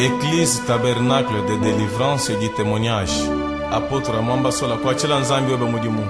Église Tabernacle de Délivrance et du Témoignage. Apôtre Mwamba Sola kwa chila nzambi webe mudimu.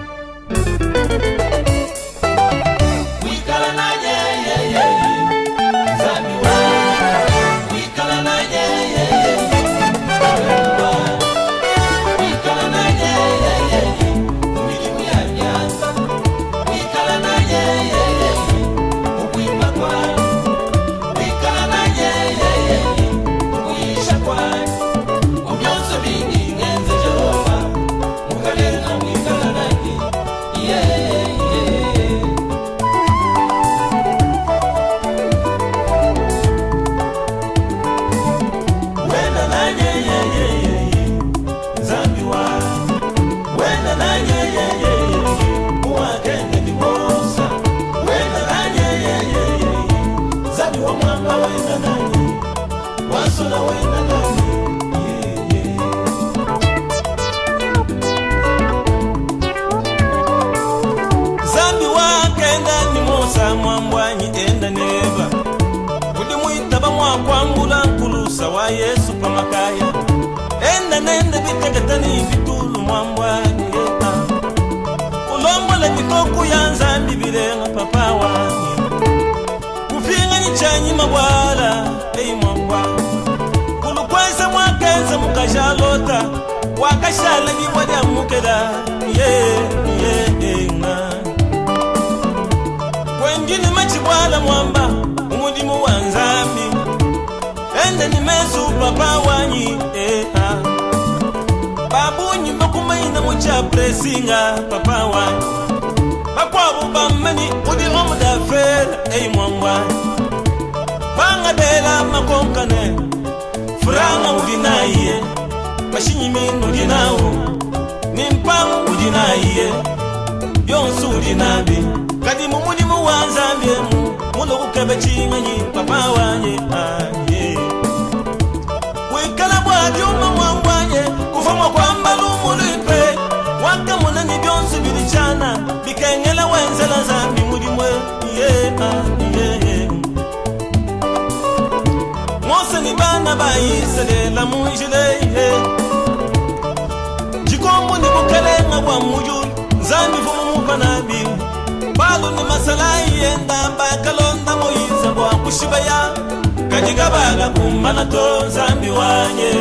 Zambi wakenda ni Musa mwambwanyi enda neba kudi muitaba mwakwambula nkulusa wa Yesu pamakaya enda nende bitegetani bitulu mwambwanyi eta ulombola bikoku ya nzambi birenga papa wanyi kufinga ni chanyi mabwala ei mwambwanyi kulukweza mwakenza mukajalota wakashala ni mwada mukeda kwengine machibwala mwamba umudimu wa nzambi ende ni mesu papa wanyi babunyi bakumaina mucha presinga papa wanyi bakwabu bamani udi omudafera ei mwamba banga bela makonkane furanga udinaiye mashinyimino udinawo nimpangu udinaiye yonsu udinabi kadi mumudimu wa nzambi mulo kukebe chinganyi papa wanye wikala bwadi umamwambwanye kufamwa kwamba lumulipe waka munani byonsu bilichana bikengela wenzela zambi mudimwe Mose ni bana ba Israela munjile jikombo ni bukalenga wa mujul nzambi vumu mupanabi balu ni masalai yenda bakalonda Moiza bwa kushibaya kajigabaga kumana to nzambi wanye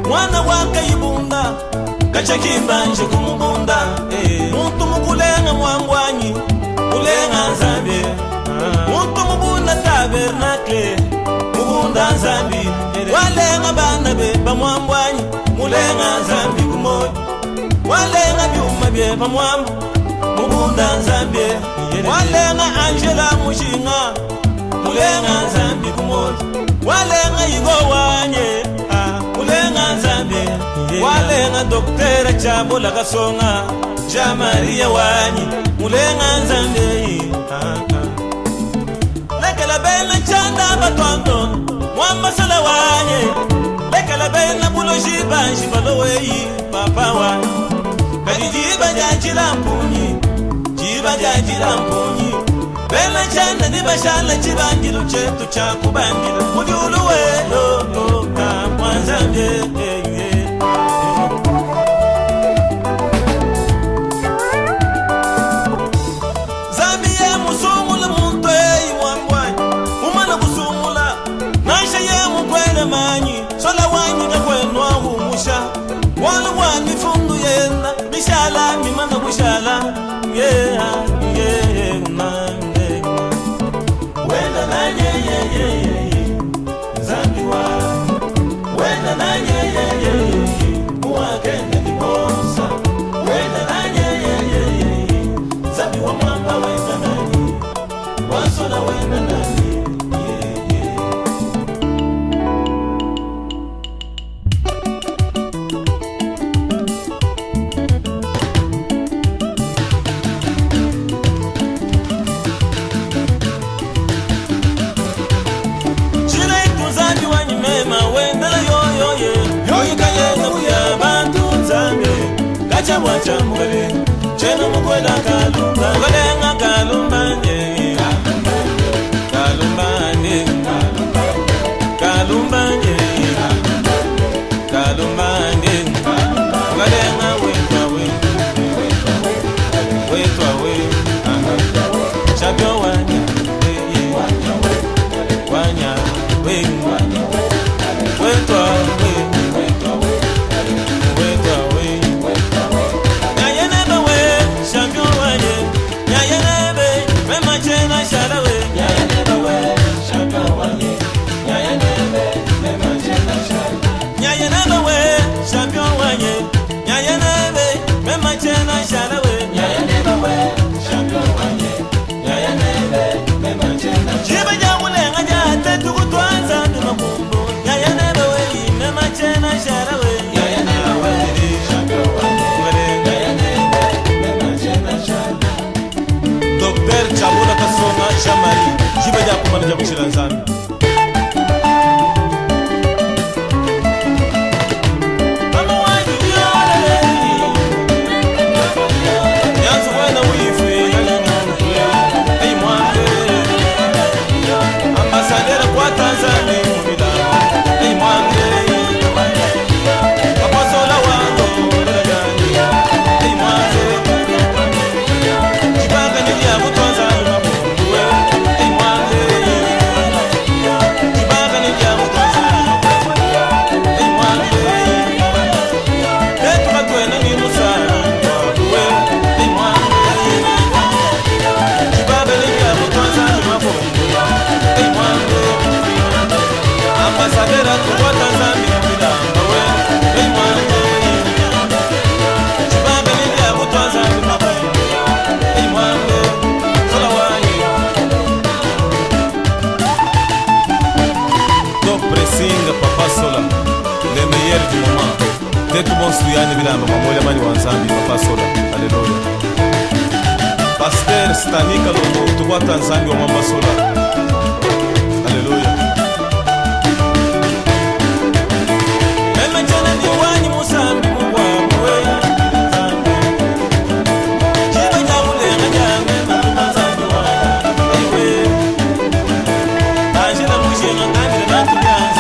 mwana waka ibunda kachakimba nje kumubunda muntu mukulenga mwambwanyi kulenga nzambi muntu mubunda tabernacle mubunda nzambi walenga bana be bamwambwanyi mulenga nzambi kumoja walenga byuma bye bamwamba mubunda nzambi walenga Angela mushinga mulenga nzambi kumoja walenga Igo wanye mulenga nzambi walenga Doktera Chabola Kasonga ja Maria wanyi mulenga nzambi lekela bena chanda batondo mwamba sala wanye lekela bena buloji banji baloweyi papa wanyi kadi jiba jajila mpunyi jiba jajila mpunyi bena chanda ni bashala chibangilu chetu cha kubangila mudiulu welo mwanzambe manyi sola wanyi na kwenwa humusha wala wani fundu yenda bishala mimana bushala wenda na zambi wa wenda na muwakende ni Musa wenda na zambi wa mwamba wenda nani wasola wenda nani Wacha mugale cheno mukwela kalumba mugalenga kalumba kalumba kalumba jiba jakumana jakushila nzambi Tetu Bonsuyani Bilamba Mamoya Mani Wanzambi Papa Sola. Haleluya. Pasteur Stanika Lomo Tukwata Nzambi wa Mamba Sola. Haleluya. Mema jana ni wani Musambi Mwa Mwe Nzambi. Jiba jamule ngajame Mama Nzambi wa Iwe. Anjina Mujina Ngani na Nzambi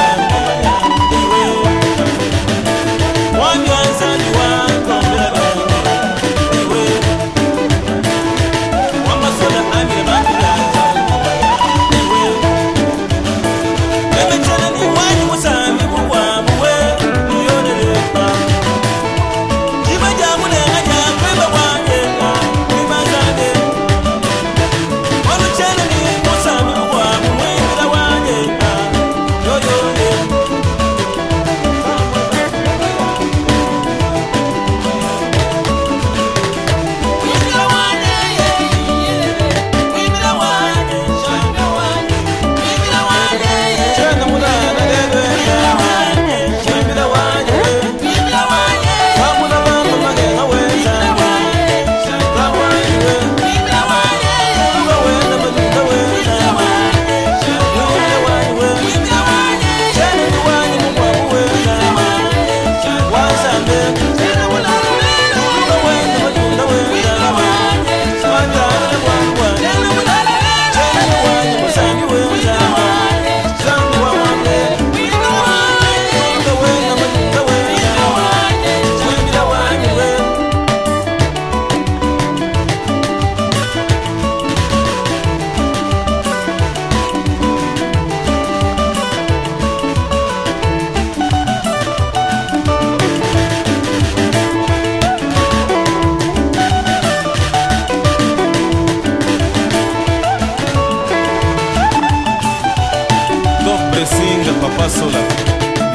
Papa Sola,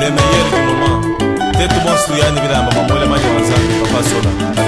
le meilleur du moment. Tetu Bonsuyani Bilamba Mamoya Mani Wanzambi Papa Sola.